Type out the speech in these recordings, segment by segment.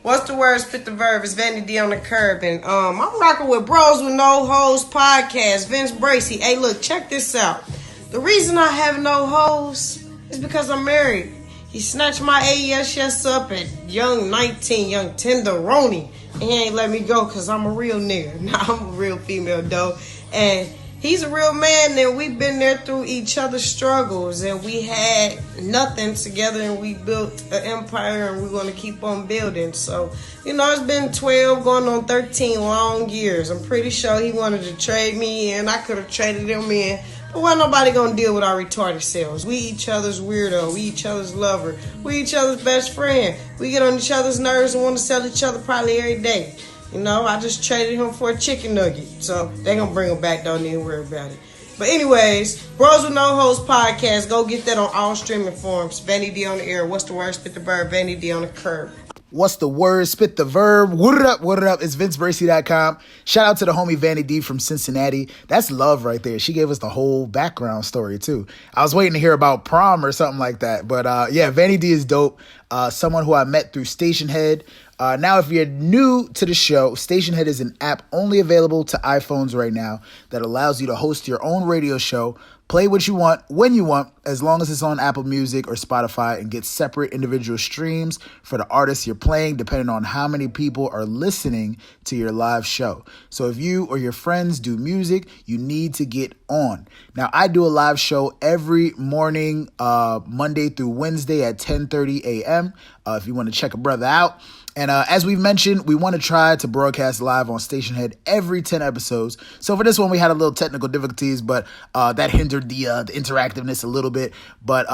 What's the word? Spit the verb. It's Vanity D on the curb. And I'm rocking with Bros With No Hoes Podcast. Vince Bracey. Hey, look, check this out. The reason I have no hoes is because I'm married. He snatched my AES up at young 19, young tenderoni. And he ain't let me go because I'm a real nigga. Nah, I'm a real female, though. And he's a real man, and we've been there through each other's struggles, and we had nothing together, and we built an empire, and we're going to keep on building. So, it's been 12 going on 13 long years. I'm pretty sure he wanted to trade me in. I could have traded him in, but wasn't nobody going to deal with our retarded selves. We each other's weirdo. We each other's lover. We each other's best friend. We get on each other's nerves and want to sell each other probably every day. I just traded him for a chicken nugget. So they going to bring him back. Don't even worry about it. But anyways, Bros With No Hoes Podcast. Go get that on all streaming forms. Vanity D on the air. What's the word? Spit the verb. Vanity D on the curb. What's the word? Spit the verb. What it up? What it up? It's VinceBracey.com. Shout out to the homie Vanity D from Cincinnati. That's love right there. She gave us the whole background story too. I was waiting to hear about prom or something like that. But yeah, Vanity D is dope. Someone who I met through Stationhead. Now, if you're new to the show, Stationhead is an app only available to iPhones right now that allows you to host your own radio show, play what you want, when you want, as long as it's on Apple Music or Spotify, and get separate individual streams for the artists you're playing, depending on how many people are listening to your live show. So if you or your friends do music, you need to get on. Now, I do a live show every morning, Monday through Wednesday at 10:30 a.m. If you want to check a brother out. And as we've mentioned, we want to try to broadcast live on Stationhead every 10 episodes. So for this one, we had a little technical difficulties, but that hindered the interactiveness a little bit. But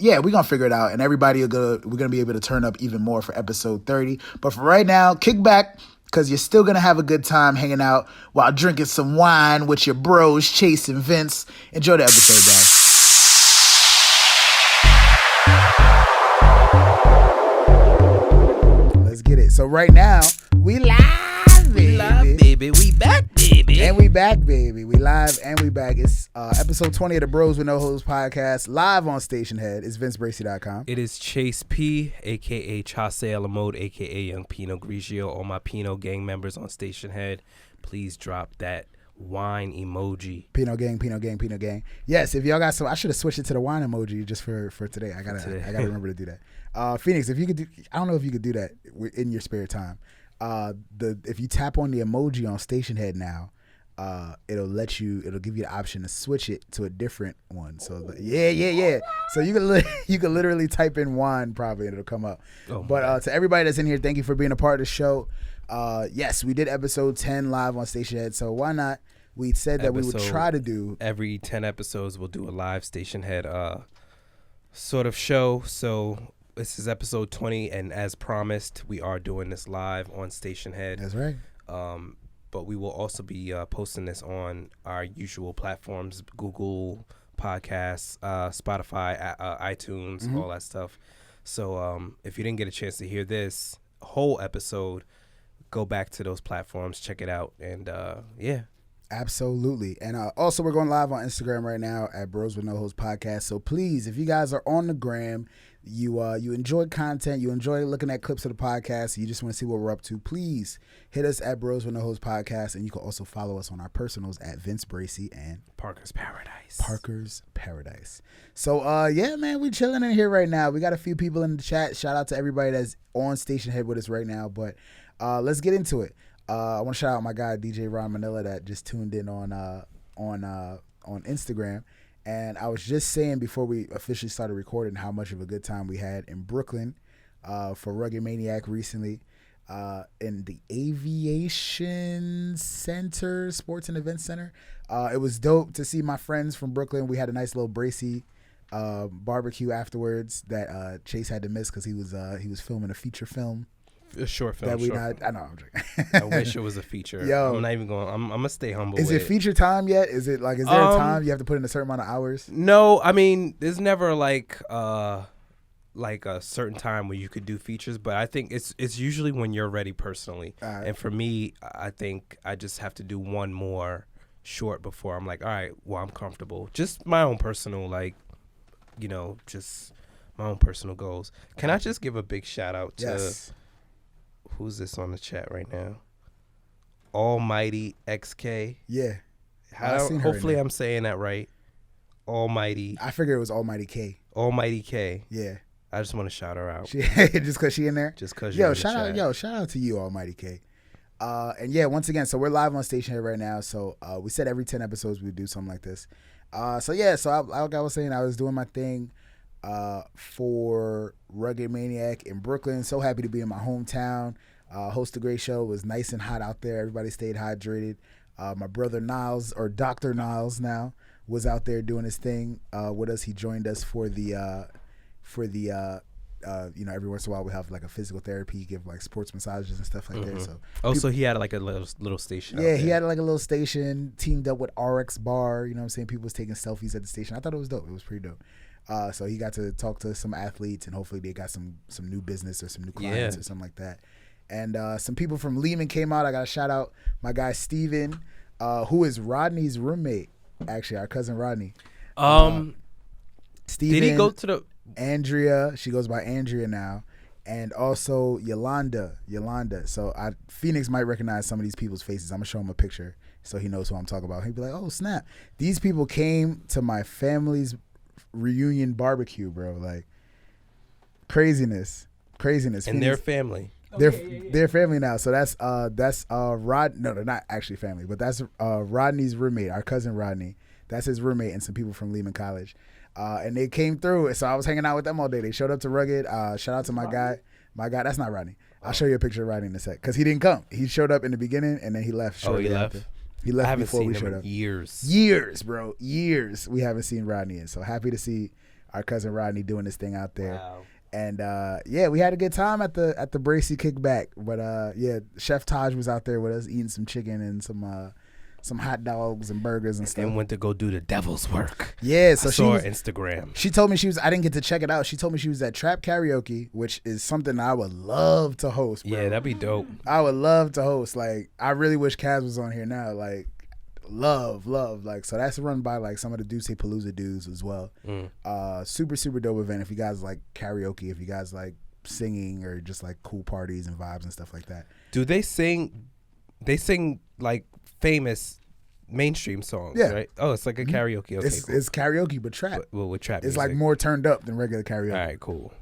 yeah, we're going to figure it out. And we're going to be able to turn up even more for episode 30. But for right now, kick back, because you're still going to have a good time hanging out while drinking some wine with your bros, Chase and Vince. Enjoy the episode, guys. Get it. So right now, we live, baby. We live, baby. We back, baby. And we back, baby. We live and we back. It's episode 20 of the Bros With No Hoes Podcast, live on Stationhead. It's VinceBracey.com. It is Chase P, a.k.a. Chase Alamode, a.k.a. Young Pinot Grigio. All my Pinot gang members on Stationhead, please drop that wine emoji. Pinot gang, Pinot gang, Pinot gang. Yes, if y'all got some, I should have switched it to the wine emoji just for today. I gotta remember to do that. Phoenix, if you could do, I don't know if you could do that in your spare time. If you tap on the emoji on Stationhead now, it'll give you the option to switch it to a different one. So yeah. So you can literally type in wine probably and it'll come up. But to everybody that's in here, thank you for being a part of the show. Yes, we did episode 10 live on Stationhead. So why not? We said that we would try to do every 10 episodes. We'll do a live Stationhead sort of show. So this is episode 20, and as promised, we are doing this live on Stationhead. That's right. But we will also be posting this on our usual platforms: Google Podcasts, Spotify, iTunes, all that stuff. So if you didn't get a chance to hear this whole episode, go back to those platforms, check it out, and yeah. Absolutely. And also, we're going live on Instagram right now at Bros With No Hoes Podcast. So please, if you guys are on the gram, you enjoy content, you enjoy looking at clips of the podcast, you just want to see what we're up to, please hit us at Bros With No Hoes Podcast. And you can also follow us on our personals at Vince Bracey and Parker's Paradise. So yeah, man, we chilling in here right now. We got a few people in the chat. Shout out to everybody that's on Stationhead with us right now. But let's get into it. I want to shout out my guy DJ Ron Manila that just tuned in on Instagram, and I was just saying before we officially started recording how much of a good time we had in Brooklyn for Rugged Maniac recently in the Aviation Center, Sports and Events Center. It was dope to see my friends from Brooklyn. We had a nice little Bracey barbecue afterwards that Chase had to miss because he was filming a feature film. A short film. I know. I'm joking. I wish it was a feature. Yo, I'm not even going. I'm gonna stay humble. Is it feature time yet? Is there a time you have to put in a certain amount of hours? No, I mean, there's never like a certain time where you could do features, but I think it's usually when you're ready personally. And for me, I think I just have to do one more short before I'm like, all right, well, I'm comfortable. Just my own personal just my own personal goals. Can I just give a big shout out to Who's this on the chat right now? Almighty XK. Yeah. I've seen her Hopefully I'm saying that right. Almighty. I figured it was Almighty K. Almighty K. Yeah. I just want to shout her out. Just because she in there? Just because shout out to you, Almighty K. And yeah, once again, so we're live on Stationhead right now. So we said every 10 episodes we would do something like this. Like I was saying, I was doing my thing for Rugged Maniac in Brooklyn. So happy to be in my hometown. Host a great show. It was nice and hot out there. Everybody stayed hydrated. My brother Niles, or Dr. Niles now, was out there doing his thing with us. He joined us for the every once in a while we have like a physical therapy, give like sports massages and stuff like that. So so he had like a little station. Yeah, he had like a little station teamed up with RX Bar. You know what I'm saying? People was taking selfies at the station. I thought it was dope. It was pretty dope. So he got to talk to some athletes, and hopefully they got some new business or some new clients or something like that. And some people from Lehman came out. I got to shout out my guy Steven, who is Rodney's roommate. Actually, our cousin Rodney. Steven, did he go to the Andrea? She goes by Andrea now. And also Yolanda. So Phoenix might recognize some of these people's faces. I'm going to show him a picture so he knows who I'm talking about. He'd be like, oh, snap. These people came to my family's reunion barbecue, bro. Like, craziness. And their family. They're family now. So that's Rod. No, they're not actually family, but that's Rodney's roommate, our cousin Rodney. That's his roommate and some people from Lehman College. And they came through. So I was hanging out with them all day. They showed up to Rugged. Shout out to my guy. That's not Rodney. I'll show you a picture of Rodney in a sec. Because he didn't come. He showed up in the beginning and then he left. He left? After. He left before we showed up. Years, bro. Years we haven't seen Rodney in. So happy to see our cousin Rodney doing this thing out there. Wow. And we had a good time at the Bracy kickback. But Chef Taj was out there with us eating some chicken and some hot dogs and burgers and stuff. And went to go do the devil's work. Yeah, so I saw her Instagram. She told me I didn't get to check it out. She told me she was at Trap Karaoke, which is something I would love to host, bro. Yeah, that'd be dope. I would love to host. Like, I really wish Kaz was on here now. Like, love. Like, so that's run by like some of the Deuce Palooza dudes as well. Super, super dope event. If you guys like karaoke, if you guys like singing or just like cool parties and vibes and stuff like that. Do they sing? They sing like famous mainstream songs, right? Oh, it's like a karaoke. Okay, it's karaoke, but trap. With trap it's music. like more turned up than regular karaoke. All right, cool.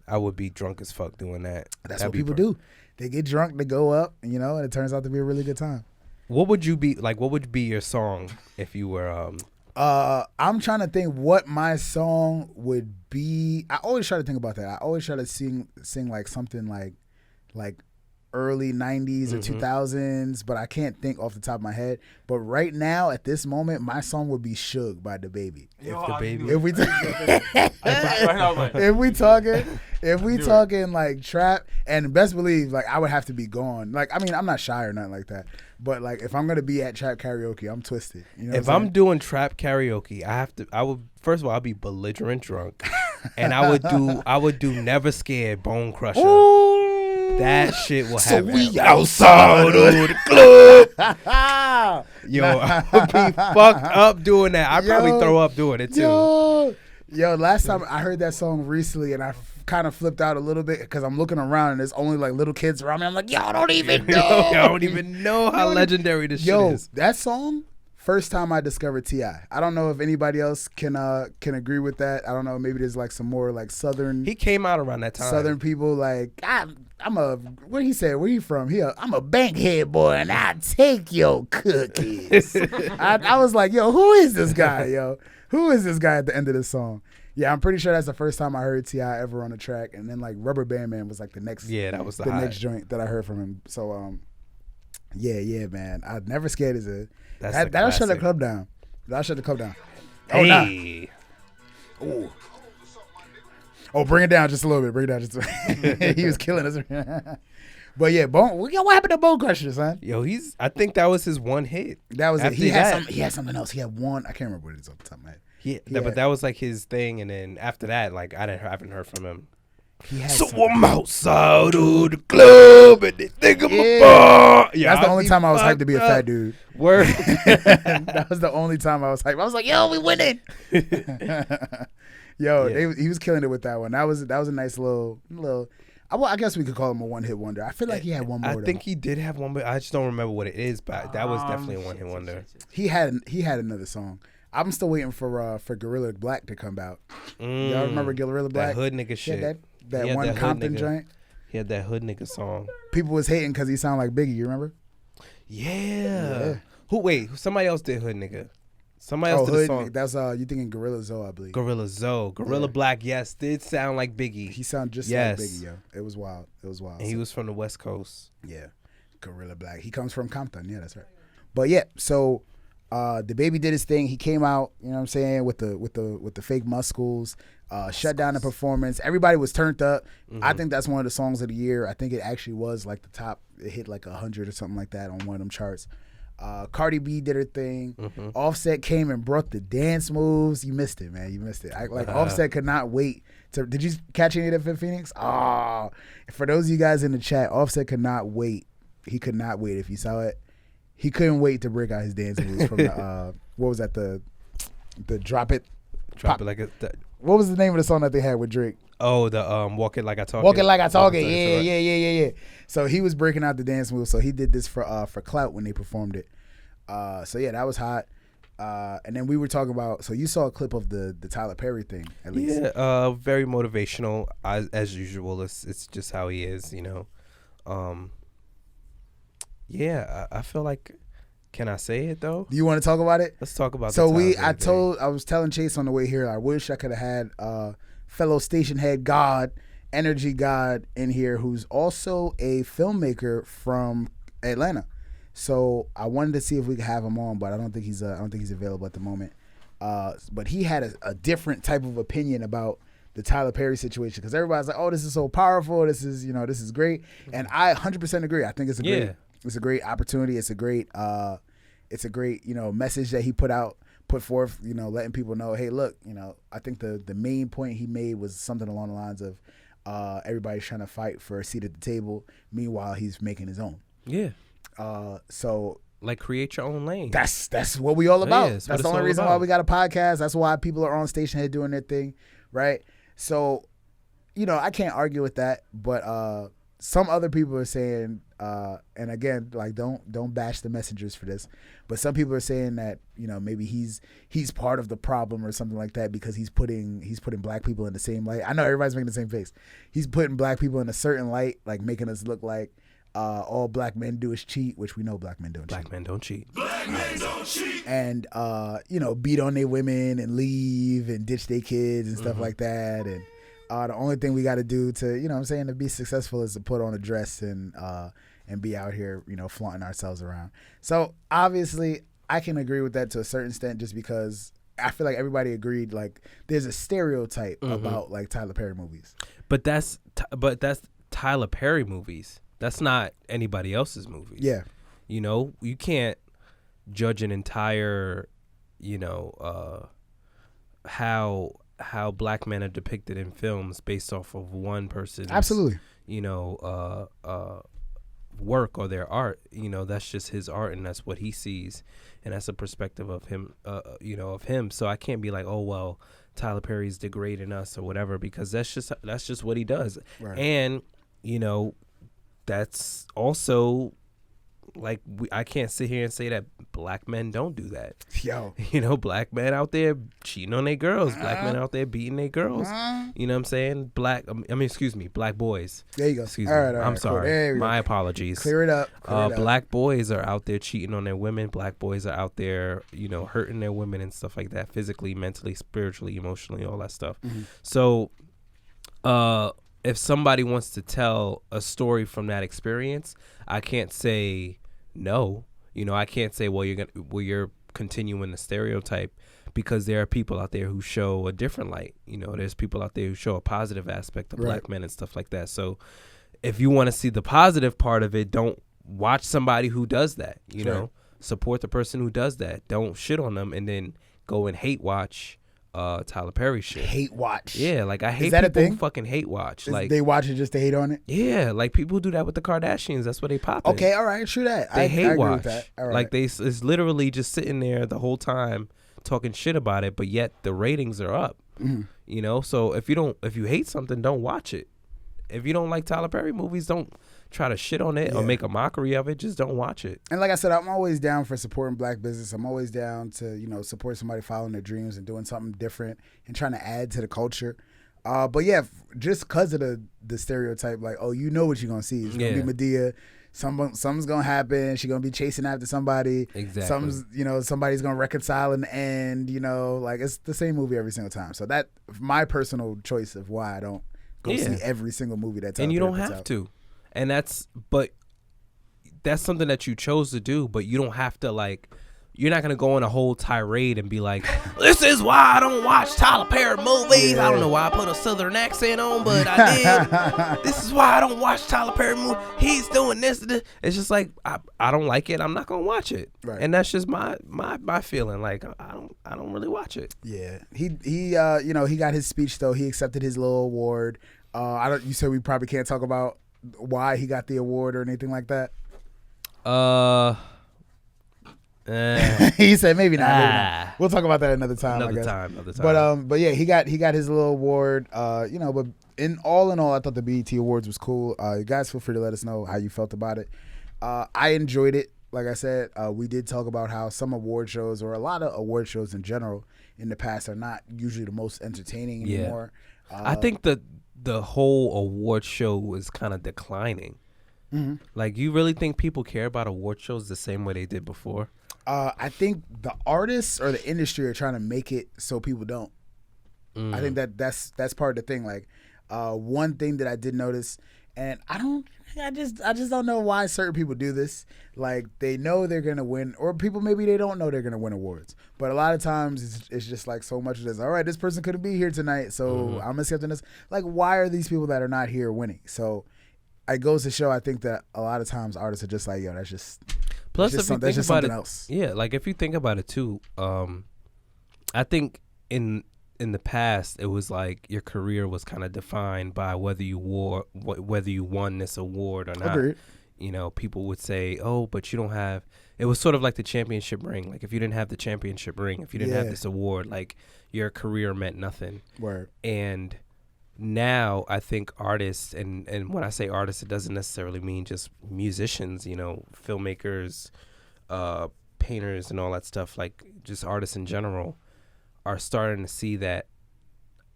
I would be drunk as fuck doing that. That's what people do. They get drunk, they go up, and it turns out to be a really good time. What would you be like? What would be your song if you were? I'm trying to think what my song would be. I always try to think about that. I always try to sing like something like early 90s or 2000s, but I can't think off the top of my head. But right now, at this moment, my song would be "Suge" by DaBaby. If we talking like trap, and best believe like I would have to be gone. Like, I mean, I'm not shy or nothing like that, but like if I'm gonna be at trap karaoke, I'm twisted. You know, if I'm doing trap karaoke, I would first of all I'll be belligerent drunk, and I would do Never Scared, Bone Crusher. Ooh. That shit will happen. So we outside of the club. Yo, I would be fucked up doing that. I'd probably throw up doing it too. Yo, last time I heard that song recently, and I kind of flipped out a little bit because I'm looking around and there's only like little kids around me. I'm like, y'all don't even know. Y'all don't even know how legendary this shit is. That song, first time I discovered T.I. I don't know if anybody else can agree with that. I don't know. Maybe there's like some more like Southern. He came out around that time. Southern people like, I'm a, what he said, where he from? I'm a bankhead boy and I take your cookies. I was like, yo, who is this guy, yo? Who is this guy at the end of the song? Yeah, I'm pretty sure that's the first time I heard T.I. ever on the track. And then like Rubber Band Man was like the next next joint that I heard from him. So yeah, man. I Never Scared is a that'll shut the club down. That'll shut the club down. Hey. Oh, oh, bring it down just a little bit. Bring it down just a bit. He was killing us. But yeah, what happened to Bone Crusher, son? Yo, I think that was his one hit. That was it. He had something else. He had one. I can't remember what it is off the top of my head. But that was like his thing, and then after that, like I haven't heard from him. So I'm outside of the club and they think I'm a bar. Yeah, that's the only time I was hyped to be a fat dude. Word. That was the only time I was hyped. I was like, yo, we winning. Yo, he was killing it with that one. That was a nice little. I guess we could call him a one hit wonder. I feel like he had one more. I think he did have one, but I just don't remember what it is. But that was definitely a one hit wonder. He had another song. I'm still waiting for Gorilla Black to come out. Y'all remember Gorilla Black? That hood nigga shit. That one Compton joint. He had that hood nigga song. People was hating because he sounded like Biggie. You remember? Yeah. Wait, somebody else did hood nigga. Somebody else did a song. That's you thinking Gorilla Zoe, I believe. Gorilla Black, yes, did sound like Biggie. He sounded just like Biggie, yo. It was wild. And he was from the West Coast. Yeah, Gorilla Black. He comes from Compton. Yeah, that's right. But yeah, so the baby did his thing. He came out, you know what I'm saying, with the fake muscles. Shut down the performance. Everybody was turned up. I think that's one of the songs of the year. I think it actually was like the top. It hit like 100 or something like that on one of them charts. Cardi B did her thing. Offset came and brought the dance moves. You missed it, man. You missed it. Offset could not wait. Did you catch any of that, Phoenix? Oh, for those of you guys in the chat, Offset could not wait. He could not wait. If you saw it, he couldn't wait to break out his dance moves from the what was that, the drop it like a. What was the name of the song that they had with Drake? Oh, the Walk It Like I Talk It. Walk It Like I Talk It. Yeah. So he was breaking out the dance moves. So he did this for clout when they performed it. So yeah, that was hot. And then we were talking about. So you saw a clip of the Tyler Perry thing, at least. Yeah, very motivational as usual. It's just how he is, you know. Yeah, I feel like. Can I say it though? Do you want to talk about it? Let's talk about. So I was telling Chase on the way here. I wish I could have had fellow Stationhead God, Energy God in here, who's also a filmmaker from Atlanta. So I wanted to see if we could have him on, but I don't think he's available at the moment. But he had a different type of opinion about the Tyler Perry situation, because everybody's like, "Oh, this is so powerful. This is great," and I 100% agree. I think it's a great opportunity. It's a great message that he put forth, letting people know, hey, look, I think the main point he made was something along the lines of everybody's trying to fight for a seat at the table. Meanwhile, he's making his own. Yeah. So like, create your own lane. That's what we all about. That's the only reason why we got a podcast. That's why people are on Stationhead doing their thing, right? So, I can't argue with that, but some other people are saying, and again, like, don't bash the messengers for this, but some people are saying that maybe he's part of the problem or something like that, because he's putting black people in the same light. I know everybody's making the same face. He's putting black people in a certain light, like making us look like all black men do is cheat, which we know black men don't cheat. Black men don't cheat. Black men don't cheat. And beat on their women and leave and ditch their kids and stuff like that. And the only thing we got to do to, to be successful is to put on a dress and be out here, flaunting ourselves around. So obviously I can agree with that to a certain extent, just because I feel like everybody agreed, like, there's a stereotype about like Tyler Perry movies. But that's Tyler Perry movies. That's not anybody else's movies. Yeah. You can't judge an entire, how black men are depicted in films based off of one person's absolutely work or their art. That's just his art, and that's what he sees, and that's a perspective of him of him. So I can't be like, oh well, Tyler Perry's degrading us or whatever, because that's just what he does. Right. And that's also, like, I can't sit here and say that black men don't do that. Yo. Black men out there cheating on their girls. Black men out there beating their girls. You know what I'm saying? Black boys. There you go. Excuse me. All right, I'm sorry. My apologies. Clear it up. Black boys are out there cheating on their women. Black boys are out there, hurting their women and stuff like that, physically, mentally, spiritually, emotionally, all that stuff. So, if somebody wants to tell a story from that experience, I can't say no. I can't say, well, you're continuing the stereotype, because there are people out there who show a different light. There's people out there who show a positive aspect of black men and stuff like that. So if you want to see the positive part of it, don't watch somebody who does that. Support the person who does that. Don't shit on them and then go and hate watch Tyler Perry shit. Hate watch. Yeah, like, I hate people who fucking hate watch. Like, they watch it just to hate on it? Yeah, like, people do that with the Kardashians. That's what they pop in. Okay, all right, true that. They hate watch. With that. All right. Like, it's literally just sitting there the whole time talking shit about it, but yet the ratings are up. So if you hate something, don't watch it. If you don't like Tyler Perry movies, don't try to shit on it or make a mockery of it. Just don't watch it. And like I said, I'm always down for supporting black business. I'm always down to, support somebody following their dreams and doing something different and trying to add to the culture. But yeah, just because of the stereotype, like, oh, you know what you're going to see. It's going to be Madea. Something's going to happen. She's going to be chasing after somebody. Exactly. Somebody's going to reconcile in the end, like it's the same movie every single time. So that my personal choice of why I don't go see every single movie that's out. And you there don't have to. And that's something that you chose to do, but you don't have to, like, you're not going to go on a whole tirade and be like, this is why I don't watch Tyler Perry movies. I don't know why I put a southern accent on, but I did. This is why I don't watch Tyler Perry movies. He's doing this. It's just like, I don't like it. I'm not going to watch it. Right. And that's just my feeling. Like, I don't really watch it. Yeah. He got his speech, though. He accepted his little award. You said we probably can't talk about why he got the award or anything like that? He said maybe not. We'll talk about that another time. Another time. But yeah, he got his little award. But in all, I thought the BET Awards was cool. You guys feel free to let us know how you felt about it. I enjoyed it. Like I said, we did talk about how some award shows, or a lot of award shows in general, in the past are not usually the most entertaining anymore. I think the whole award show was kind of declining. Mm-hmm. Like, you really think people care about award shows the same way they did before? I think the artists or the industry are trying to make it so people don't. I think that's part of the thing. Like, one thing that I did notice, and I just don't know why certain people do this. Like, they know they're gonna win, or people maybe they don't know they're gonna win awards. But a lot of times it's just like so much of this. All right, this person couldn't be here tonight, so I'm accepting this. Like, why are these people that are not here winning? So it goes to show, I think, that a lot of times artists are just like, yo, that's just. Plus, if you think about it, else. Yeah, like if you think about it too, I think in the past it was like your career was kind of defined by whether you won this award or not. Agreed. People would say, "Oh, but you don't have." It was sort of like the championship ring. Like, if you didn't have the championship ring, if you didn't have this award, like, your career meant nothing. Word. And now I think artists, and when I say artists, it doesn't necessarily mean just musicians, filmmakers, painters and all that stuff, like just artists in general, are starting to see that.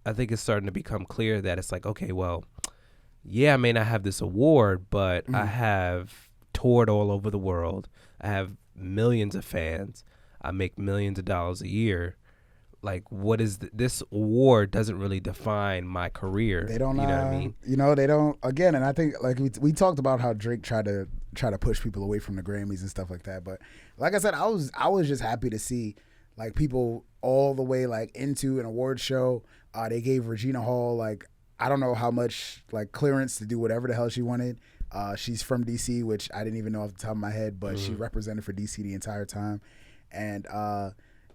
I think it's starting to become clear that it's like, okay, well, yeah, I may not have this award, but I have toured all over the world. I have millions of fans. I make millions of dollars a year. Like, what is this award doesn't really define my career. They don't. You know what I mean? They don't. Again, and I think, like, we talked about how Drake tried to push people away from the Grammys and stuff like that. But like I said, I was just happy to see, like, people all the way, like, into an award show. They gave Regina Hall, like, I don't know how much, like, clearance to do whatever the hell she wanted. She's from DC, which I didn't even know off the top of my head, but she represented for DC the entire time. And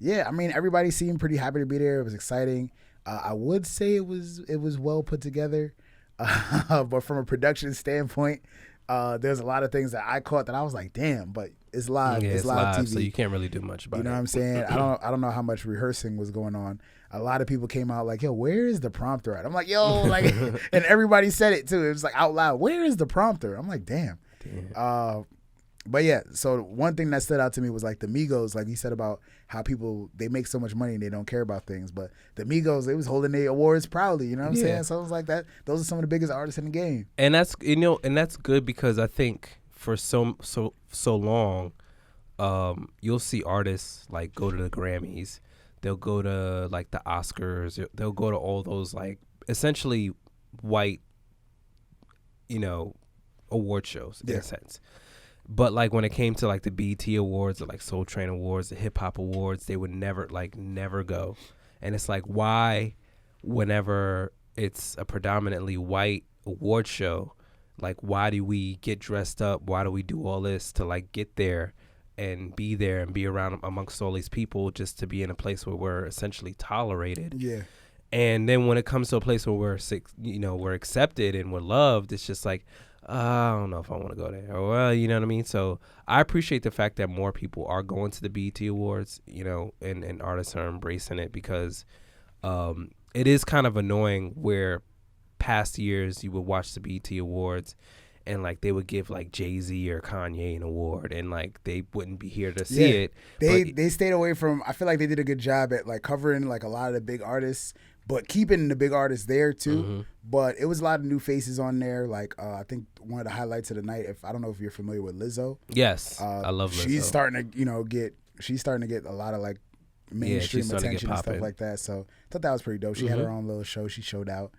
yeah, I mean, everybody seemed pretty happy to be there. It was exciting. I would say it was well put together, but from a production standpoint, there's a lot of things that I caught that I was like, damn. But it's live. Yeah, it's live TV, so you can't really do much about it. You know what I'm saying? I don't know how much rehearsing was going on. A lot of people came out like, yo, where is the prompter at? I'm like, yo, like, and everybody said it too. It was like out loud, where is the prompter? I'm like, damn. But yeah, so one thing that stood out to me was, like, the Migos, like you said about how people, they make so much money and they don't care about things. But the Migos, they was holding their awards proudly, you know what I'm saying? So it was like that. Those are some of the biggest artists in the game. And that's, and that's good, because I think for so long, you'll see artists, like, go to the Grammys. They'll go to, like, the Oscars. They'll go to all those, like, essentially white, award shows in a sense. But, like, when it came to, like, the BET Awards or, like, Soul Train Awards, the Hip Hop Awards, they would never go. And it's like, why, whenever it's a predominantly white award show, like, why do we get dressed up? Why do we do all this to, like, get there and be around amongst all these people just to be in a place where we're essentially tolerated? Yeah. And then when it comes to a place where we're accepted and we're loved, it's just like, I don't know if I want to go there. Or, well, you know what I mean? So I appreciate the fact that more people are going to the BET Awards, and artists are embracing it, because it is kind of annoying where past years, you would watch the BET Awards, and like they would give like Jay-Z or Kanye an award, and like they wouldn't be here to see it. They stayed away from. I feel like they did a good job at like covering like a lot of the big artists, but keeping the big artists there too. Mm-hmm. But it was a lot of new faces on there. Like I think one of the highlights of the night. I don't know if you're familiar with Lizzo. Yes, I love Lizzo. She's starting to She's starting to get a lot of like mainstream attention and stuff like that. So I thought that was pretty dope. She had her own little show. She showed out.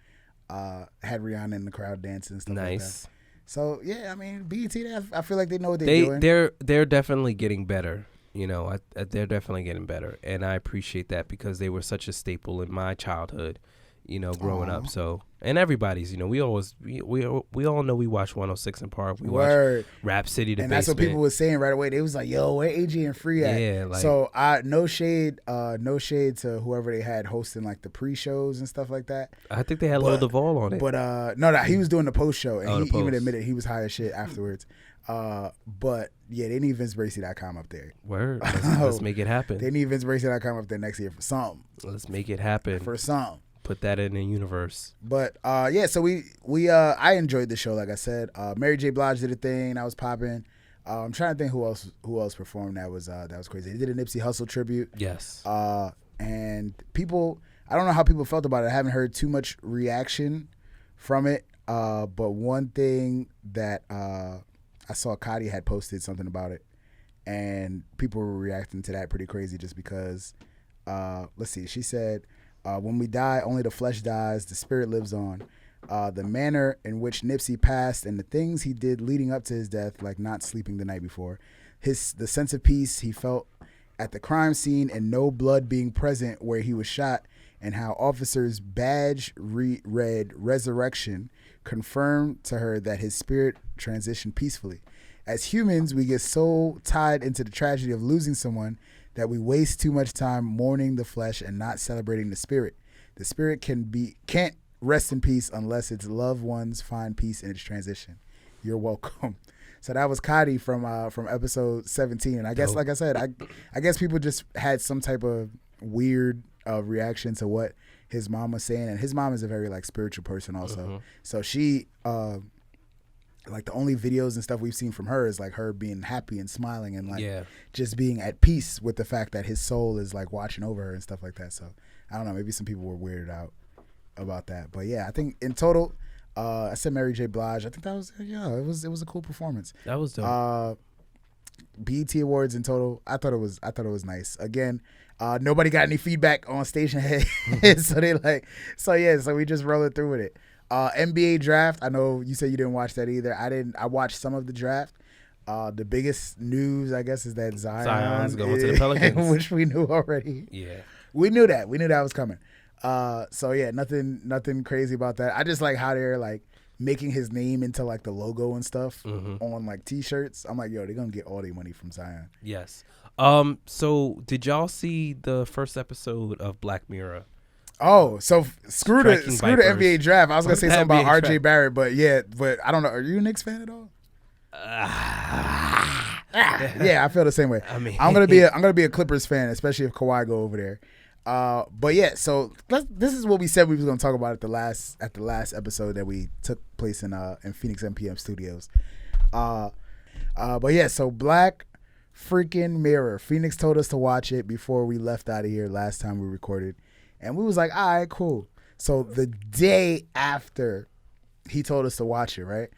Had Rihanna in the crowd dancing and stuff like that. So yeah, I mean, BET, I feel like they know what they're doing. They're definitely getting better. You know, they're definitely getting better, and I appreciate that because they were such a staple in my childhood. You know, growing up. So, and everybody's, you know, we all know we watch 106 in Park. We watch Rap City, the and Basement. that's what people were saying right away. They was like, "Yo, where AJ and Free at?" Yeah, like, so no shade to whoever they had hosting like the pre-shows and stuff like that. I think they had Lil Duval on it. But no, he was doing the post show, and he even post. admitted he was high as shit afterwards. But yeah, they need VinceBracy.com up there. Word, let's make it happen. They need VinceBracy.com up there next year for something. Let's make it happen for something. Put that in the universe. But yeah, so I enjoyed the show. Like I said, Mary J. Blige did a thing that was popping. I'm trying to think who else performed that was crazy. They did a Nipsey Hussle tribute. Yes. And people, I don't know how people felt about it. I haven't heard too much reaction from it. But one thing that I saw Kadi had posted something about it, and people were reacting to that pretty crazy just because. Let's see. She said. When we die, only the flesh dies, the spirit lives on. The manner in which Nipsey passed and the things he did leading up to his death, like not sleeping the night before, the sense of peace he felt at the crime scene and no blood being present where he was shot, and how officers' badge read resurrection confirmed to her that his spirit transitioned peacefully. As humans, we get so tied into the tragedy of losing someone that we waste too much time mourning the flesh and not celebrating the spirit. The spirit can't rest in peace unless its loved ones find peace in its transition. You're welcome. So that was Kadi from episode 17, and I guess, like I said, I guess people just had some type of weird reaction to what his mom was saying, and his mom is a very like spiritual person also. So she. Like the only videos and stuff we've seen from her is like her being happy and smiling and like just being at peace with the fact that his soul is like watching over her and stuff like that. So I don't know, maybe some people were weirded out about that, but yeah, I think in total, I said Mary J. Blige. I think that was it was a cool performance. That was dope. BET Awards in total, I thought it was nice. Again, nobody got any feedback on Stationhead, so we just roll it through with it. NBA draft. I know you said you didn't watch that either. I didn't. I watched some of the draft. The biggest news, I guess, is that Zion's going to the Pelicans, which we knew already. Yeah, we knew that. We knew that was coming. So yeah, nothing crazy about that. I just like how they're like making his name into like the logo and stuff on like T-shirts. I'm like, yo, they're gonna get all their money from Zion. Yes. So did y'all see the first episode of Black Mirror? Oh, so screw the NBA draft. I was gonna say something about R.J. Barrett, but I don't know. Are you a Knicks fan at all? Yeah, I feel the same way. I mean, I'm gonna be a Clippers fan, especially if Kawhi go over there. But yeah, so this is what we said we was gonna talk about at the last episode that we took place in Phoenix MPM Studios. But yeah, so Black freaking Mirror. Phoenix told us to watch it before we left out of here last time we recorded. And we was like, all right, cool. So the day after he told us to watch it, right?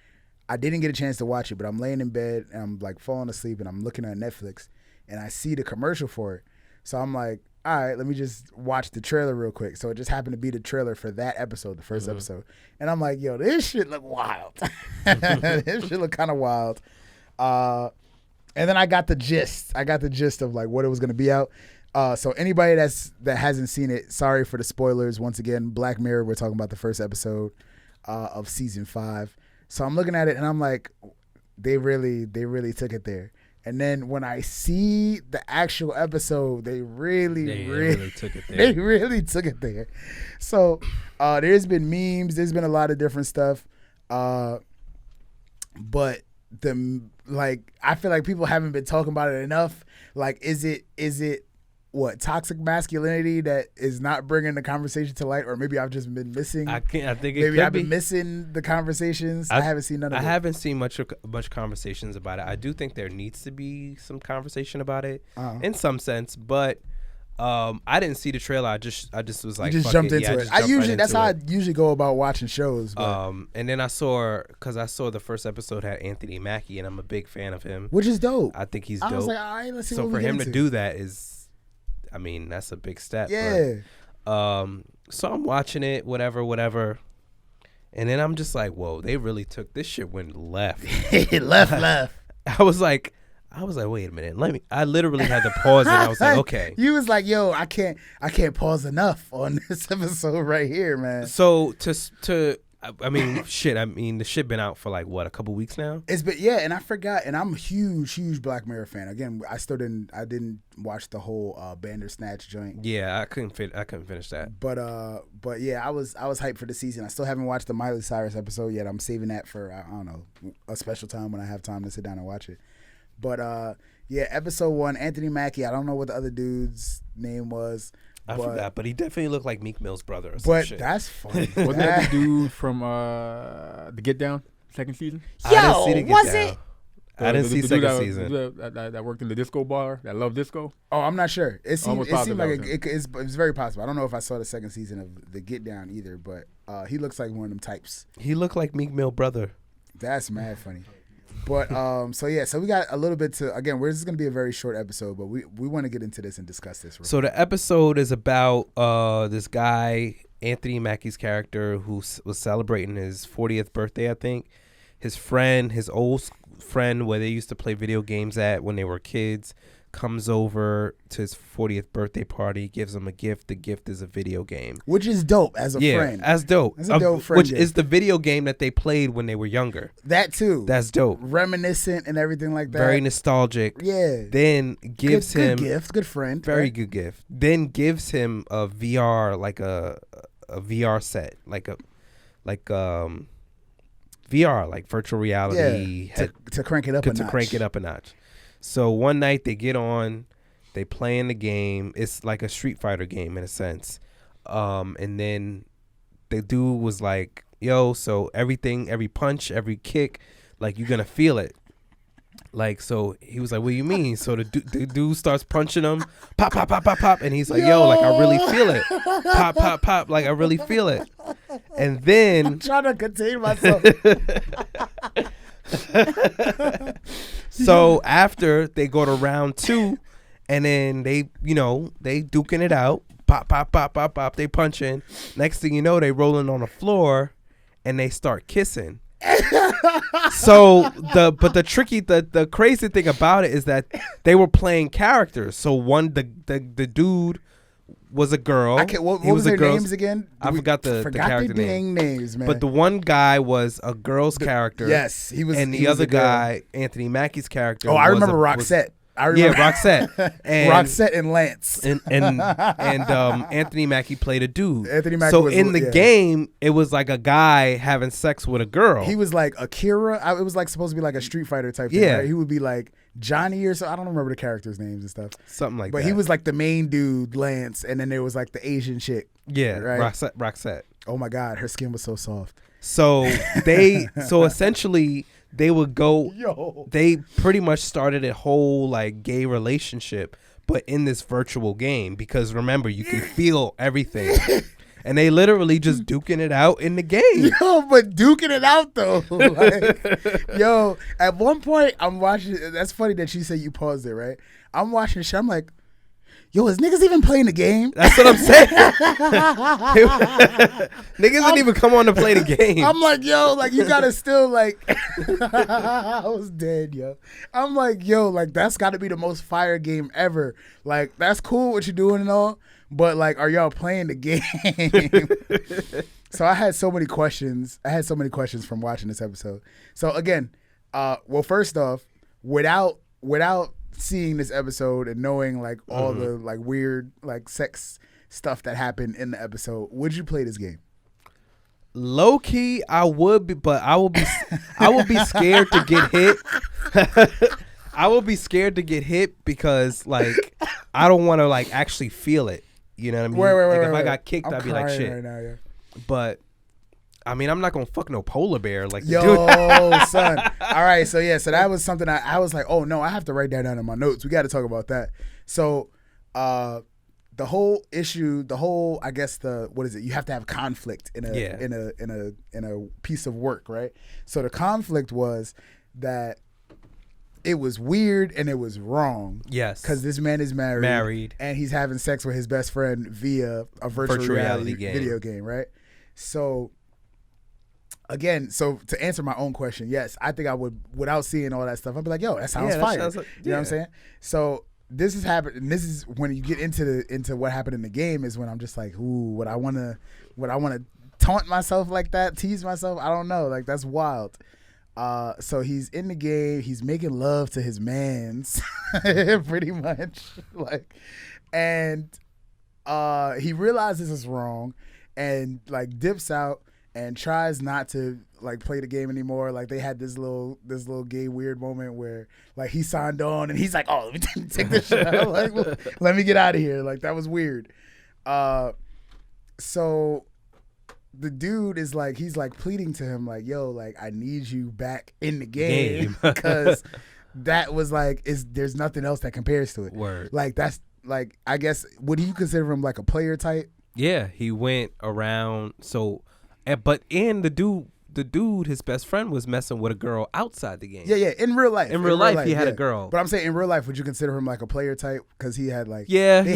I didn't get a chance to watch it, but I'm laying in bed and I'm like falling asleep and I'm looking at Netflix and I see the commercial for it. So I'm like, all right, let me just watch the trailer real quick. So it just happened to be the trailer for that episode, the first episode. And I'm like, yo, this shit look wild. This shit look kind of wild. And then I got the gist. Of like what it was going to be out. So anybody that hasn't seen it, sorry for the spoilers. Once again, Black Mirror, we're talking about the first episode of season 5. So I'm looking at it and I'm like, they really took it there. And then when I see the actual episode, they really took it there. They really took it there. So there's been memes, there's been a lot of different stuff. But I feel like people haven't been talking about it enough. Like, is it toxic masculinity that is not bringing the conversation to light, or maybe I've just been missing. I think it maybe could I've be. been missing the conversations. I haven't seen none of it. I haven't seen much conversations about it. I do think there needs to be some conversation about it in some sense, but I didn't see the trailer. I just was like, you just jumped into it. That's how I it. usually go about watching shows. But. And then I saw the first episode had Anthony Mackie, and I'm a big fan of him, which is dope. I think he's dope. I was like, all right, let's see. So what for we get him into. to do that is, I mean, that's a big step. Yeah. But, so I'm watching it, whatever. And then I'm just like, whoa, they really took this shit went left. left. I was like, wait a minute. I literally had to pause and I was like, okay. You was like, yo, I can't pause enough on this episode right here, man. So I mean, shit. I mean, the shit been out for like what, a couple weeks now. It's been, yeah, and I forgot, and I'm a huge Black Mirror fan. Again, I didn't watch the whole Bandersnatch joint. Yeah, I couldn't finish that. But yeah, I was hyped for the season. I still haven't watched the Miley Cyrus episode yet. I'm saving that for I don't know, a special time when I have time to sit down and watch it. But yeah, episode 1, Anthony Mackie. I don't know what the other dude's name was. I forgot, but he definitely looked like Meek Mill's brother or some but shit. That's funny. Wasn't that the dude from the Get Down second season? I didn't see the Get was Down. it? I didn't see the second dude season. that worked in the disco bar, that loved disco. Oh, I'm not sure. It seemed like positive it's very possible. I don't know if I saw the second season of the Get Down either, but he looks like one of them types. He looked like Meek Mill brother. That's mad funny. But so we got a little bit to, again, this is going to be a very short episode, but we want to get into this and discuss this. So the episode is about this guy, Anthony Mackie's character, who was celebrating his 40th birthday, I think. His old friend where they used to play video games at when they were kids, comes over to his 40th birthday party, gives him a gift. The gift is a video game. Which is dope as a friend. Yeah, as dope. As a dope friend. Which is the video game that they played when they were younger. That too. That's dope. Reminiscent and everything like that. Very nostalgic. Yeah. Then gives him... Good gift. Good friend. Very right? good gift. Then gives him a VR, like a VR set. Like VR, like virtual reality. Yeah, to crank it up a notch. To crank it up a notch. So one night they get on, they play in the game. It's like a Street Fighter game in a sense. And then the dude was like, yo, so everything, every punch, every kick, like you're going to feel it. Like, so he was like, what do you mean? So the dude starts punching him, pop, pop, pop, pop, pop. And he's like, yo, like I really feel it. Pop, pop, pop, like I really feel it. And then... I'm trying to contain myself. So after they go to round 2, and then they duking it out. Pop, pop, pop, pop, pop. They punching. Next thing you know, they rolling on the floor, and they start kissing. So the crazy thing about it is that they were playing characters. So the dude was a girl. What was their names again? I forgot the character names, man. But the one guy was a girl's character. Yes, he was. And the other guy, Anthony Mackie's character. Oh, I remember Roxette. Roxette. And Roxette and Lance. And Anthony Mackie played a dude. Anthony Mackie so in the game, it was like a guy having sex with a girl. He was like Akira. It was like supposed to be like a Street Fighter type thing. Yeah. Right? He would be like Johnny or so. I don't remember the characters' names and stuff. Something like that. But he was like the main dude, Lance, and then there was like the Asian chick. Yeah, right? Roxette. Oh my God, her skin was so soft. So essentially they would go. Yo. They pretty much started a whole like gay relationship, but in this virtual game, because remember you can feel everything. And they literally just duking it out in the game. Yo, but duking it out though. Like, yo, at one point I'm watching. That's funny that you say you paused it, right? I'm watching the show. I'm like, yo, is niggas even playing the game? That's what I'm saying. Niggas didn't even come on to play the game. I'm like, yo, like you gotta still like. I was dead, yo. I'm like, yo, like that's got to be the most fire game ever. Like that's cool what you're doing and all. But like, are y'all playing the game? So I had so many questions. From watching this episode. So again, well, first off, without seeing this episode and knowing like all the like weird like sex stuff that happened in the episode, would you play this game? Low key, I would be, but I would be scared to get hit. I would be scared to get hit because like I don't want to like actually feel it. You know what I mean? Like if I got kicked, I'd be like shit. Right now, yeah. But I mean, I'm not gonna fuck no polar bear like yo, son. All right, so yeah, so that was something I was like, oh no, I have to write that down in my notes. We got to talk about that. So, the whole issue, I guess what is it? You have to have conflict in a piece of work, right? So the conflict was that it was weird and it was wrong. Yes. Because this man is married. And he's having sex with his best friend via a virtual reality video game, right? So, again, so to answer my own question, yes, I think I would, without seeing all that stuff, I'd be like, yo, that sounds fire. You know what I'm saying? So this is happening. And this is when you get into what happened in the game is when I'm just like, ooh, would I want to taunt myself like that, tease myself? I don't know. Like, that's wild. So he's in the game, he's making love to his mans, pretty much, like, and he realizes it's wrong, and like dips out and tries not to like play the game anymore. Like they had this little gay weird moment where like he signed on and he's like, oh, let me take this shit out. Like, let me get out of here. Like that was weird. So the dude is like, he's like pleading to him like, yo, like I need you back in the game because that was like, there's nothing else that compares to it. Word. Like that's like, I guess, would you consider him like a player type? Yeah, he went around. So, but the dude, his best friend was messing with a girl outside the game. Yeah. In real life, he had a girl. But I'm saying in real life, would you consider him like a player type? Because he had like, yeah, they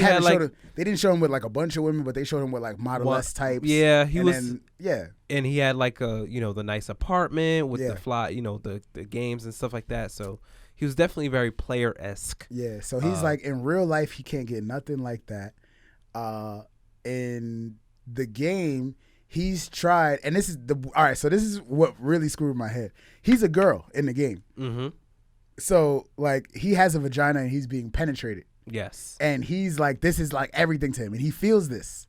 didn't show him with like a bunch of women, but they showed him with like model-esque types. Yeah, and he had like the nice apartment with the fly, the games and stuff like that. So he was definitely very player-esque. Yeah, so he's like in real life, he can't get nothing like that. In the game, he's tried, and this is all right. So this is what really screwed my head. He's a girl in the game, so like he has a vagina and he's being penetrated. Yes, and he's like, this is like everything to him, and he feels this.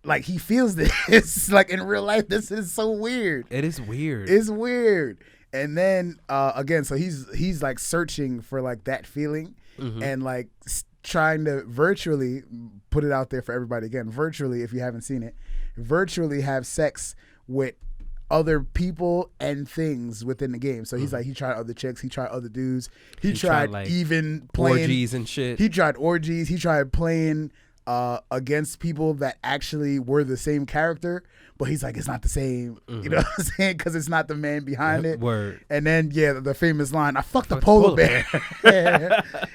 Like he feels this. Like in real life, this is so weird. It is weird. It's weird. And then again, so he's like searching for like that feeling, and like trying to virtually put it out there for everybody. Again, virtually, if you haven't seen it, virtually have sex with other people and things within the game. So he's like, he tried other chicks, he tried other dudes, he tried like even playing orgies and shit. He tried orgies. He tried playing against people that actually were the same character, but he's like, it's not the same. You know what I'm saying? Because it's not the man behind it. Word. And then the famous line, I fucked the polar bear.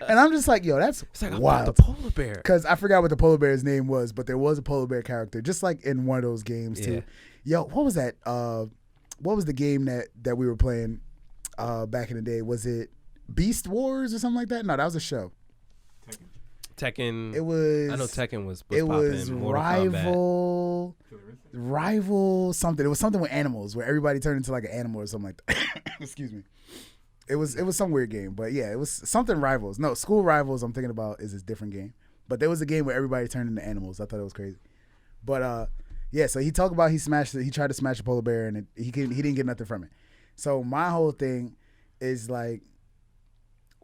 And I'm just like, yo, that's like, wild. I fucked the polar bear. Because I forgot what the polar bear's name was, but there was a polar bear character, just like in one of those games too. Yo, what was that? What was the game that we were playing back in the day? Was it Beast Wars or something like that? No, that was a show. Tekken. It was. I know Tekken was. It was Rival something. It was something with animals where everybody turned into like an animal or something like that. Excuse me. It was some weird game, but yeah, it was something Rivals. No, School Rivals. I'm thinking about is a different game, but there was a game where everybody turned into animals. I thought it was crazy, but yeah. So he talked about he tried to smash a polar bear and he didn't get nothing from it. So my whole thing is like,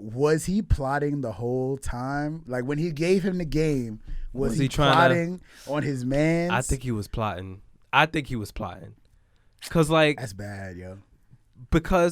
was he plotting the whole time? Like when he gave him the game, was he plotting on his man? I think he was plotting. Cause like that's bad, yo.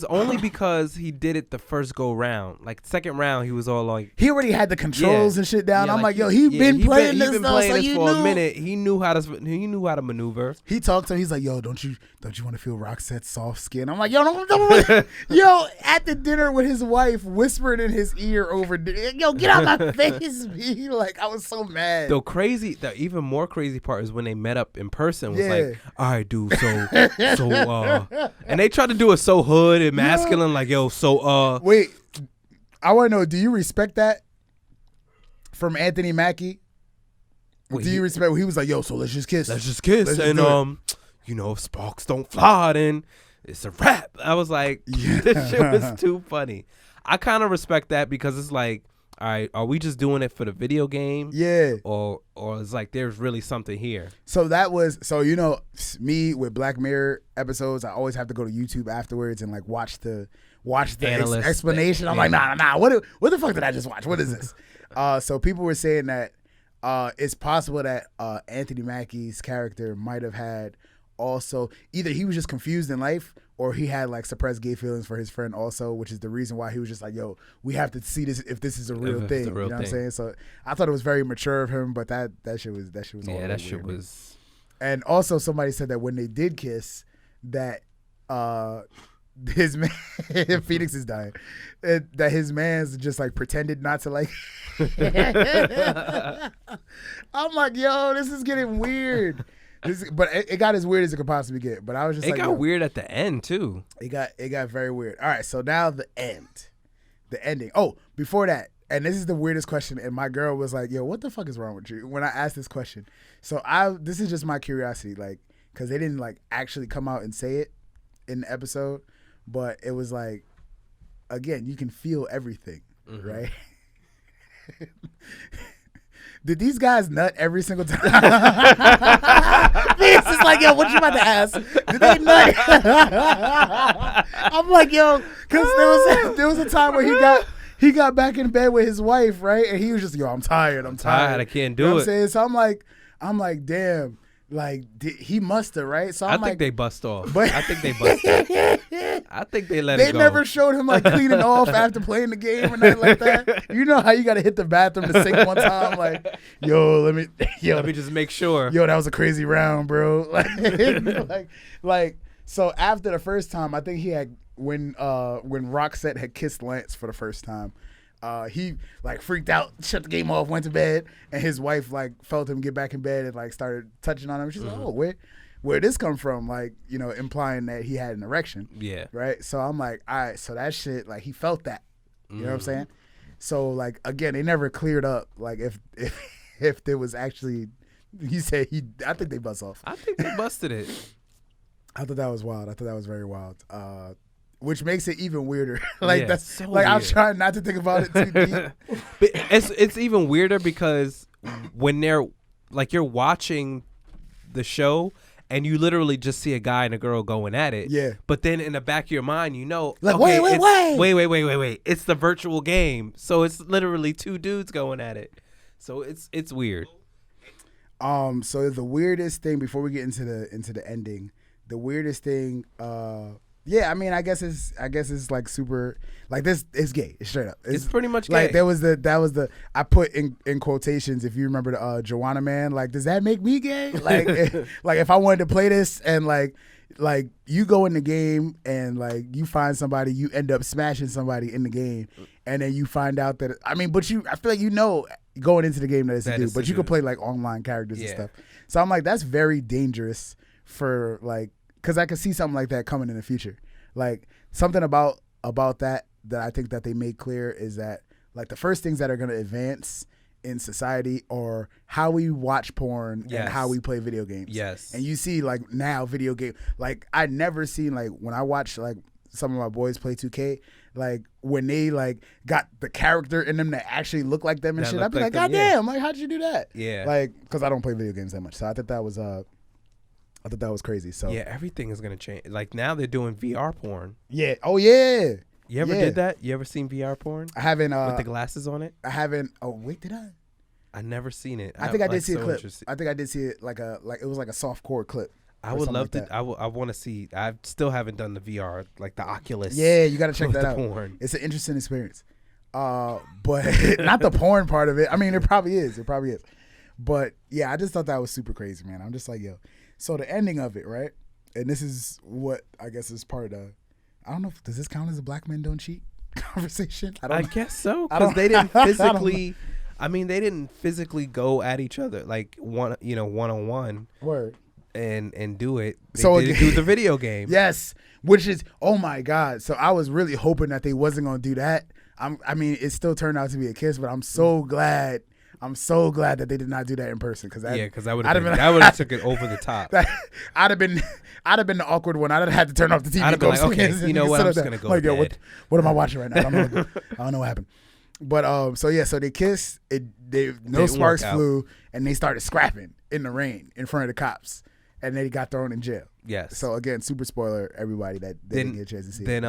Only because he did it the first go round. Like second round, he was all like, he already had the controls and shit down. I'm like, yo, he been playing this for a minute. He knew how to maneuver. He talked to him. He's like, yo, don't you want to feel Roxette's soft skin? I'm like, yo, don't. Yo, at the dinner with his wife, whispered in his ear over, yo, get out my face, B. Like, I was so mad. The even more crazy part is when they met up in person. Was like, all right, dude. So and they tried to do it so hood and masculine, like, yo, so wait, I want to know, do you respect that from Anthony Mackie? Do you respect he was like, yo, so let's just kiss, and if sparks don't fly, then it's a wrap. I was like, this shit was too funny. I kind of respect that because it's like, all right, are we just doing it for the video game? Yeah. Or it's like there's really something here. So me with Black Mirror episodes, I always have to go to YouTube afterwards and like watch the watch the Analysts, explanation. I'm like, nah. What the fuck did I just watch? What is this? So people were saying that it's possible that Anthony Mackie's character might have had also either he was just confused in life or he had like suppressed gay feelings for his friend also, which is the reason why he was just like, yo, we have to see this if this is a real thing. You know what I'm saying? So I thought it was very mature of him, but that shit was all yeah, that shit weird. was. And also somebody said that when they did kiss, that his man Phoenix is dying, that his man's just like pretended not to like. I'm like, yo, this is getting weird. But it got as weird as it could possibly get. But I was just It like, got weird at the end too. It got very weird. All right, so now the ending. Oh, before that, and this is the weirdest question. And my girl was like, yo, what the fuck is wrong with you? When I asked this question, so this is just my curiosity, like, because they didn't like actually come out and say it in the episode, but it was like, again, you can feel everything, right? Did these guys nut every single time? This is like, yo, what you about to ask? Did they nut? I'm like, yo, because there was a time where he got back in bed with his wife, right? And he was just, yo, I'm tired. I can't do you know it. What I'm saying? So I'm like, damn. Like he must have, right? So I think they bust off. I think they bust off. I think they let it go. They never showed him like cleaning off after playing the game or nothing like that. You know how you got to hit the bathroom to sink one time, like, yo, let me just make sure. Yo, that was a crazy round, bro. Like, so after the first time, I think he had when Roxette had kissed Lance for the first time. He like freaked out, shut the game off, went to bed, and his wife like felt him get back in bed and like started touching on him. She's like, "Oh, where'd this come from?" Like, you know, implying that he had an erection. Yeah. Right. So I'm like, all right, so that shit, like, he felt that. You know what I'm saying? So like, again, they never cleared up like if there was actually. He said I think they bust off. I think they busted it. I thought that was wild. I thought that was very wild. Which makes it even weirder. Like, that's so like weird. I was trying not to think about it too deep. But it's even weirder because when they're like, you're watching the show and you literally just see a guy and a girl going at it. Yeah. But then in the back of your mind, you know, like, okay, wait. It's the virtual game, so it's literally two dudes going at it. So it's weird. So the weirdest thing before we get into the ending, the weirdest thing. Yeah, I mean, I guess it's like super, like, this is gay. It's straight up. It's pretty much gay. Like that was the I put in quotations, if you remember the Joanna Man, like, does that make me gay? Like like if I wanted to play this and like you go in the game and like you find somebody, you end up smashing somebody in the game, and then you find out that, I mean, but I feel like, you know, going into the game that it's a dude, but you could play like online characters and stuff. So I'm like, that's very dangerous for like. Because I could see something like that coming in the future. Like, something about that I think that they made clear is that, like, the first things that are going to advance in society are how we watch porn and how we play video games. Yes. And you see, like, now video game, like, I'd never seen, like, when I watch, like, some of my boys play 2K, like, when they, like, got the character in them that actually look like them and shit, I'd be like, God damn, like, how'd you do that? Yeah. Like, because I don't play video games that much. So I thought that was crazy. So yeah, everything is gonna change. Like, now they're doing VR porn. Yeah. Oh yeah. You ever did that? You ever seen VR porn? I haven't. With the glasses on it? I haven't. Oh wait, did I? I never seen it. I think I did see a clip. I think I did see it like it was like a soft core clip. I would love to. I want to see. I still haven't done the VR, like the Oculus. Yeah, you got to check that out. Porn. It's an interesting experience. But not the porn part of it. I mean, it probably is. But yeah, I just thought that was super crazy, man. I'm just like, yo. So the ending of it, right? And this is what I guess is part of the, I don't know, does this count as a black men don't cheat conversation? I guess so, because they didn't physically, they didn't physically go at each other like one-on-one. Word. And do it. They did do the video game. Yes, which is, oh my God. So I was really hoping that they wasn't gonna do that. I mean, it still turned out to be a kiss, but I'm so glad that they did not do that in person, because that would have took it over the top. I'd have been the awkward one. I'd have had to turn off the TV. I'd have been like, okay, you know what? I'm just gonna go. Like, yo, what am I watching right now? I don't know what happened. But so they kissed. No sparks flew, and they started scrapping in the rain in front of the cops. and then he got thrown in jail. Yes. So again, super spoiler, everybody that didn't get a chance to see it. Then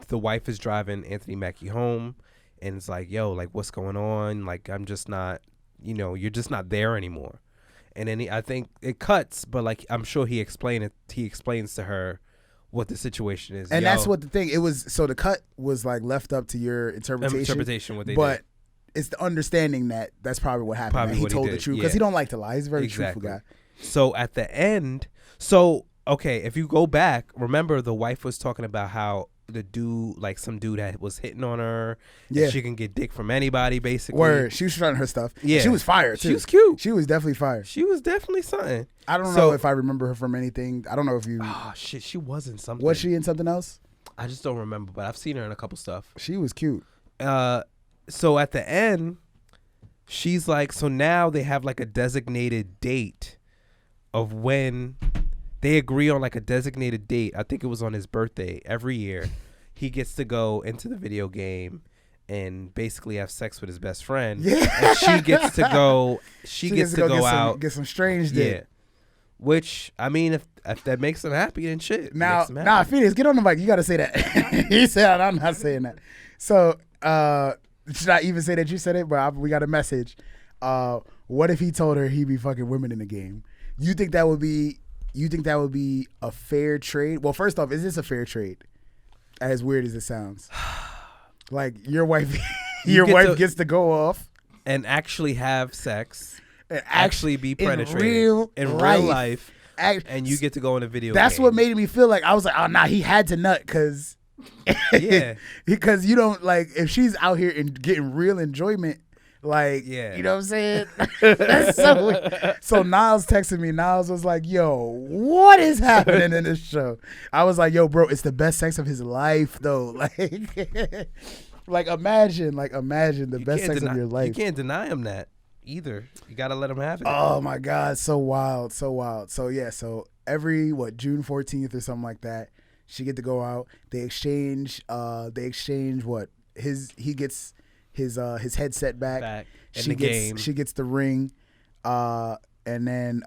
the wife is driving Anthony Mackie home, and it's like, yo, like what's going on? Like I'm just not, you're just not there anymore. And then I think it cuts, but like I'm sure he explains to her what the situation is. And that's what the thing, it was, so the cut was like left up to your interpretation. What they but did. It's the understanding that that's probably what happened. Probably that he what he told did, the truth. Because he don't like to lie. He's a very truthful guy. So at the end, okay, if you go back, remember the wife was talking about how the dude, like some dude that was hitting on her. Yeah. And she can get dick from anybody, basically. Word. She was trying her stuff. Yeah. She was fire, too. She was cute. She was definitely fire. She was definitely something. I don't know if I remember her from anything. I don't know if you... Oh, shit. She was in something. Was she in something else? I just don't remember, but I've seen her in a couple stuff. She was cute. So at the end, she's like, so now they have like a designated date of when they agree on like a designated date. I think it was on his birthday every year. He gets to go into the video game and basically have sex with his best friend. Yeah. And she gets to go. She gets to go out, get some strange dick. Yeah. Which, I mean, if that makes him happy, then shit. Now, Phoenix, get on the mic. You got to say that. He said, I'm not saying that. So, should I even say that you said it? But we got a message. What if he told her he'd be fucking women in the game? You think that would be a fair trade? Well, first off, is this a fair trade? As weird as it sounds. Like your wife gets to go off and actually have sex. And actually be penetrated in real life, and you get to go in a video game. That's what made me feel like I was like, oh nah, he had to nut because because you don't, like, if she's out here and getting real enjoyment, like, you know what I'm saying? That's so weird. So Niles texted me. Niles was like, yo, what is happening in this show? I was like, yo, bro, it's the best sex of his life though. Like imagine the best sex of your life. You can't deny him that either. You gotta let him have it. Oh my God, so wild. So yeah, so every June 14th or something like that, she get to go out. They exchange what he gets his headset back. She gets the ring, and then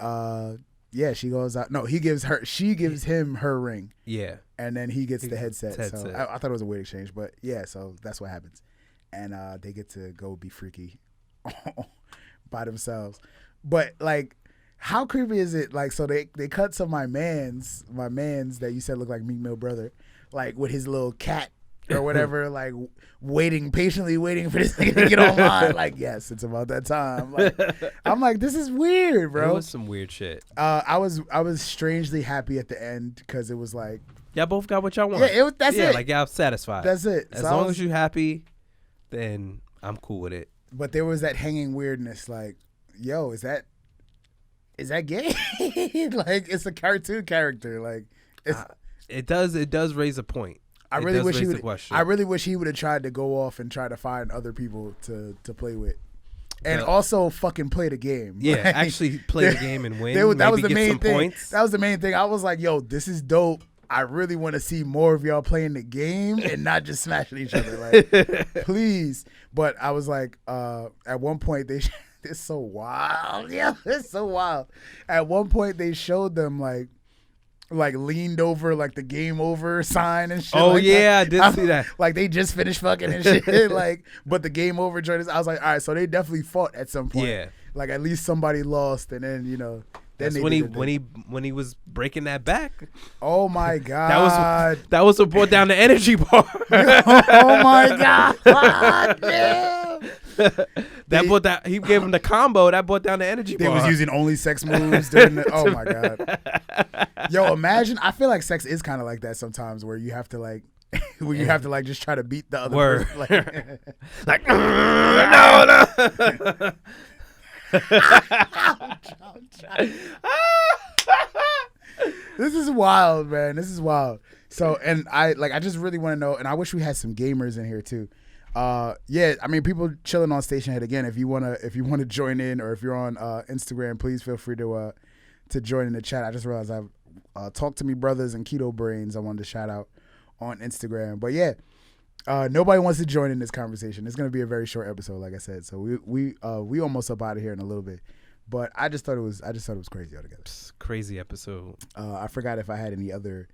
she goes out. No, she gives him her ring. Yeah, and then he gets the headset. So I thought it was a weird exchange, but yeah, so that's what happens, and they get to go be freaky by themselves. But like, how creepy is it? Like, so they cut some my man's that you said looked like Meek Mill brother, like with his little cat or whatever, like patiently waiting for this thing to get online. Like, yes, it's about that time. Like, I'm like, this is weird, bro. It was some weird shit. I was strangely happy at the end because it was like, y'all both got what y'all want. Yeah, that's it. Like y'all satisfied. That's it. As long as you happy, then I'm cool with it. But there was that hanging weirdness, like, yo, is that gay? Like, it's a cartoon character. Like, it does raise a point. I really wish he would have tried to go off and try to find other people to play with, and also fucking play the game. Yeah, like, actually play the game and win. That was the main thing. Points. That was the main thing. I was like, yo, this is dope. I really want to see more of y'all playing the game and not just smashing each other. Like, please. But I was like, at one point it's so wild. Yeah, it's so wild. At one point they showed them like leaned over like the game over sign and shit. Oh like yeah, that. I did see that. Like they just finished fucking and shit. Like, but the game over joint is. I was like, all right, so they definitely fought at some point. Yeah, like at least somebody lost, and then Then that's when he was breaking that back. Oh my God! That was what brought down the energy bar. Oh my God! Damn. He gave him the combo that brought down the energy bar. They was using only sex moves during the. Oh my God! Yo, imagine. I feel like sex is kind of like that sometimes, where you have to like. You have to like just try to beat the other word. Person. Like no. This is wild, man. This is wild. So, and I just really want to know, and I wish we had some gamers in here too. Yeah, I mean, people chilling on Stationhead again. If you wanna join in, or if you're on Instagram, please feel free to join in the chat. I just realized I've Talk to Me Brothers and Keto Brains I wanted to shout out on Instagram. But yeah, nobody wants to join in this conversation. It's gonna be a very short episode, like I said. So we almost up out of here in a little bit. But I just thought it was crazy altogether. Crazy episode. I forgot if I had any other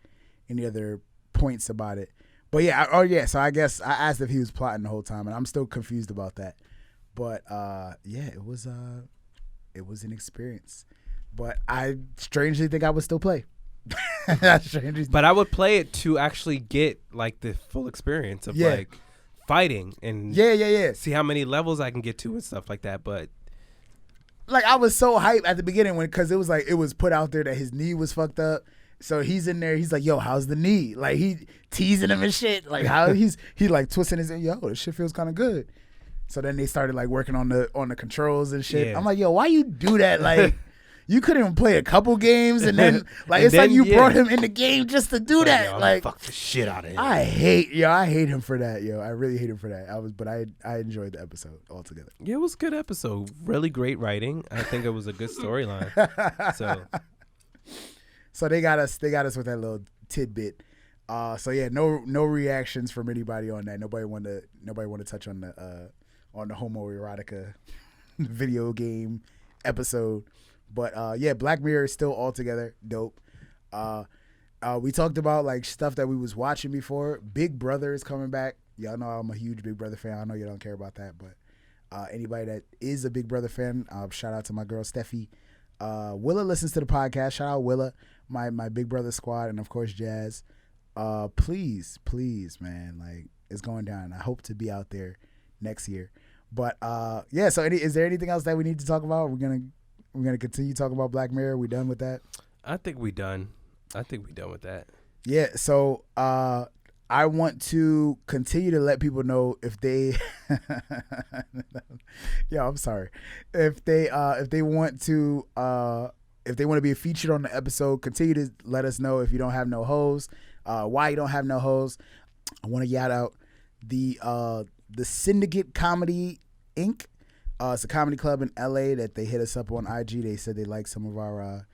points about it. But yeah, so I guess I asked if he was plotting the whole time, and I'm still confused about that. But yeah, it was an experience. But I strangely think I would still play. But I would play it to actually get like the full experience of like fighting and see how many levels I can get to and stuff like that. But like I was so hyped at the beginning because it was put out there that his knee was fucked up. So he's in there. He's like, "Yo, how's the knee?" Like he teasing him and shit. Like how he like twisting his yo. This shit feels kind of good. So then they started like working on the controls and shit. Yeah. I'm like, "Yo, why you do that?" Like you couldn't even play a couple games and then like it's like you brought him in the game just to do that. Yo, like fuck the shit out of him. I hate him for that. Yo, I really hate him for that. But I enjoyed the episode altogether. Yeah, it was a good episode. Really great writing. I think it was a good storyline. So they got us with that little tidbit. So yeah, no reactions from anybody on that. Nobody want to touch on the homoerotica video game episode. But yeah, Black Mirror is still altogether dope. We talked about like stuff that we was watching before. Big Brother is coming back. Y'all know I'm a huge Big Brother fan. I know you don't care about that, but anybody that is a Big Brother fan, shout out to my girl Steffi. Willa listens to the podcast. Shout out Willa, my Big Brother squad, and of course Jazz. Please, man, like it's going down. I hope to be out there next year. But yeah. So is there anything else that we need to talk about? We're gonna continue talking about Black Mirror. We done with that? I think we done with that. Yeah. So I want to continue to let people know if they yeah, I'm sorry. If they want to be featured on the episode, continue to let us know if you don't have no hoes, why you don't have no hoes. I want to shout out the Syndicate Comedy Inc. It's a comedy club in LA that they hit us up on IG. They said they like some of our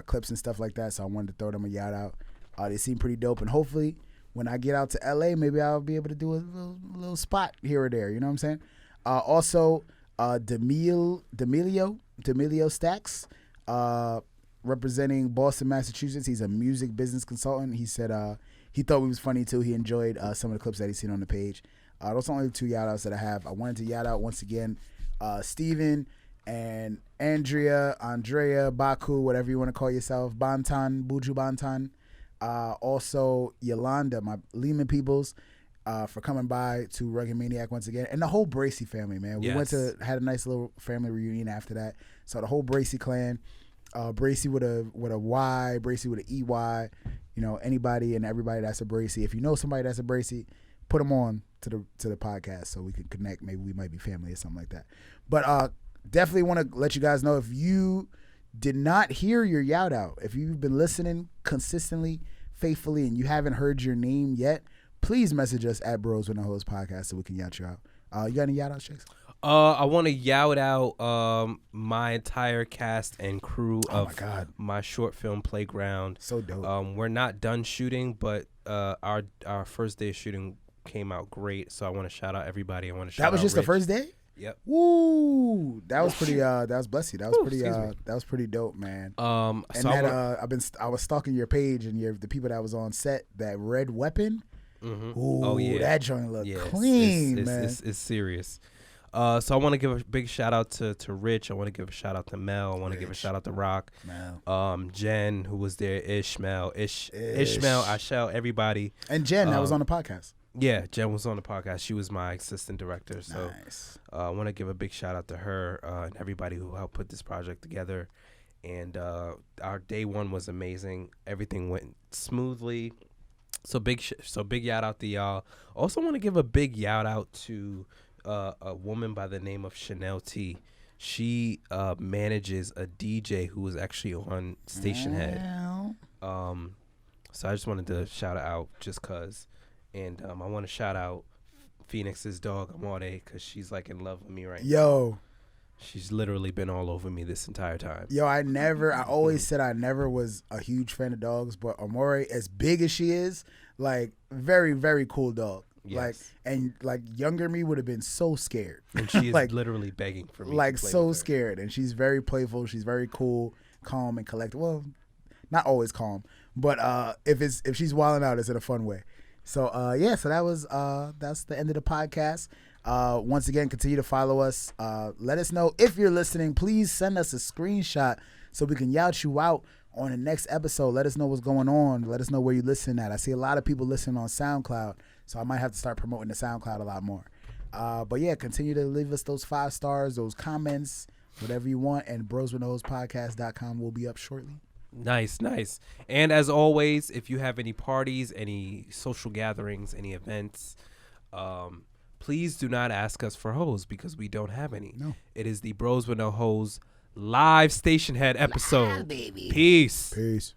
clips and stuff like that, so I wanted to throw them a shout out. They seem pretty dope, and hopefully when I get out to LA, maybe I'll be able to do a little spot here or there. You know what I'm saying? Also, D'Amelio Stacks, representing Boston, Massachusetts. He's a music business consultant. He said he thought we was funny too. He enjoyed some of the clips that he's seen on the page. Those are only 2 shout outs that I have. I wanted to shout out once again Steven and Andrea, Baku, whatever you want to call yourself, Buju Bantan. Also Yolanda, my Lehman peoples, for coming by to Rugged Maniac once again, and the whole Bracey family, man. We had a nice little family reunion after that. So the whole Bracey clan, Bracey with a Y, Bracey with an EY, you know, anybody and everybody that's a Bracey. If you know somebody that's a Bracey, put them on to the podcast so we can connect. Maybe we might be family or something like that. But definitely want to let you guys know, if you did not hear your shout out, if you've been listening consistently, faithfully, and you haven't heard your name yet, please message us at Bros With No Hoes Podcast so we can shout you out. You got any shout outs, Chase? I want to shout out my entire cast and crew of my short film Playground. So dope. We're not done shooting, but our first day of shooting came out great. So I want to shout out everybody. I want to shout out That was just Rich. the first day? Yep. Woo! That was pretty. That was bless you. That was pretty dope, man. And so I was stalking your page and the people that was on set. That Red Weapon. Mm-hmm. Ooh, that joint looked clean, man. It's serious. So I want to give a big shout out to Rich. I want to give a shout out to Mel. I want to give a shout out to Rock. Mel. Jen, who was there. Ishmael, Ashel, everybody. And Jen, that was on the podcast. Yeah, Jen was on the podcast. She was my assistant director. So nice. I want to give a big shout out to her and everybody who helped put this project together. And our day one was amazing. Everything went smoothly. So big shout out to y'all. Also want to give a big shout out to a woman by the name of Chanel T. She manages a DJ who was actually on Stationhead. So I just wanted to shout her out just cause. And I want to shout out Phoenix's dog, Amore, because she's like in love with me right now. Yo. She's literally been all over me this entire time. Yo, I always said I never was a huge fan of dogs, but Amore, as big as she is, like very, very cool dog. Yes. Like younger me would have been so scared. And she is like, literally begging for me. Like to play so with her. scared, and she's very playful. She's very cool, calm, and collected. Well, not always calm, but if she's wilding out, it's in a fun way. So so that was that's the end of the podcast. Once again, continue to follow us. Let us know if you're listening. Please send us a screenshot so we can yout you out on the next episode. Let us know what's going on. Let us know where you listen at. I see a lot of people listening on SoundCloud, so I might have to start promoting the SoundCloud a lot more. But yeah, continue to leave us those 5 stars, those comments, whatever you want. And broswithnohospodcast.com will be up shortly. Nice. And as always, if you have any parties, any social gatherings, any events, please do not ask us for hoes because we don't have any. No. It is the Bros With No Hoes live Stationhead episode. Live, baby. Peace. Peace.